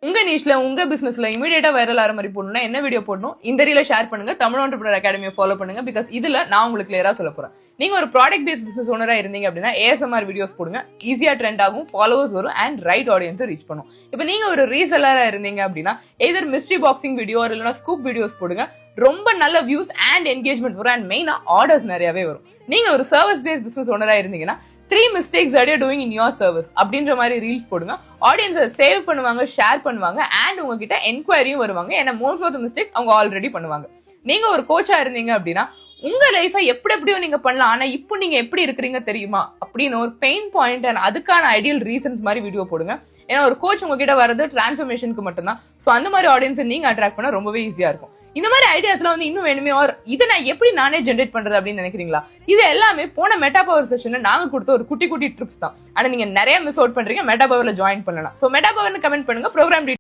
உங்க நீஷ்ல உங்க பிசினஸ்ல இமீடியட்டா வைரல் ஆகிற மாதிரி போடணும்னா என்ன வீடியோ போடணும் இந்த ரீல ஷேர் பண்ணுங்க. தமிழ் ஆண்டர்பிரினர் அகாடமியை ஃபாலோ பண்ணுங்க. பிகாஸ் இதுல நான் உங்களுக்கு கிளியரா சொல்ல போறேன். நீங்க ஒரு ப்ராடக்ட் பேஸ்ட் பிசினஸ் ஓனரா இருந்தீங்க அப்படின்னா ASMR வீடியோஸ் போடுங்க. ஈஸியா ட்ரெண்ட் ஆகும், ஃபாலோவர்ஸ் வரும் அண்ட் ரைட் ஆடியன்ஸை ரீச் பண்ணும். இப்போ நீங்க ஒரு ரீசெல்லரா இருந்தீங்க அப்படின்னா எதர் மிஸ்ட்ரி பாக்ஸிங் வீடியோ இல்லைன்னா ஸ்கூப் வீடியோஸ் போடுங்க. ரொம்ப நல்ல வியூஸ் அண்ட் என்கேஜ்மெண்ட் வரும் அண்ட் மெயினா ஆர்டர்ஸ் நிறையவே வரும். நீங்க ஒரு சர்வீஸ் பேஸ்ட் பிசினஸ் ஓனரா இருந்தீங்கன்னா 3 mistakes that you're doing in your service அப்படின்ற மாதிரி ரீல்ஸ் போடுங்க. ஆடியன்ஸை சேவ் பண்ணுவாங்க, ஷேர் பண்ணுவாங்க அண்ட் உங்ககிட்ட என்கொயரியும் வருவாங்க. ஏன்னா மோஸ்ட் ஆஃப் த மிஸ்டேக்ஸ் அவங்க ஆல்ரெடி பண்ணுவாங்க. நீங்க ஒரு கோச்சா இருந்தீங்க அப்படின்னா உங்க லைஃபை எப்படியோ நீங்க பண்ணலாம், ஆனா இப்போ நீங்க எப்படி இருக்கிறீங்க தெரியுமா அப்படின்னு ஒரு பெயின் பாயிண்ட் அண்ட் அதுக்கான ஐடியல் ரீசன்ஸ் மாதிரி வீடியோ போடுங்க. ஏன்னா ஒரு கோச் உங்ககிட்ட வர்றது டிரான்ஸ்ஃபர்மேஷனுக்கு மட்டும்தான். ஸோ அந்த மாதிரி ஆடியன்ஸை நீங்க அட்ராக்ட் பண்ண ரொம்பவே ஈஸியா இருக்கும். இந்த மாதிரி ஐடியாஸ்லாம் வந்து இன்னும் வேணுமே, இதை நான் எப்படி நானே ஜென்ரேட் பண்றது அப்படின்னு நினைக்கிறீங்களா? இது எல்லாமே போன மெட்டா பவர் செஷன்ல நாங்க கொடுத்த ஒரு குட்டி ட்ரிப்ஸ் தான். ஆனா நீங்க நிறைய மிஸ் அவுட் பண்றீங்க. மெட்டா பவர்ல ஜாயின் பண்ணலாம். சோ மெட்டா பவர்னு கமெண்ட் பண்ணுங்க. ப்ரோக்ராம்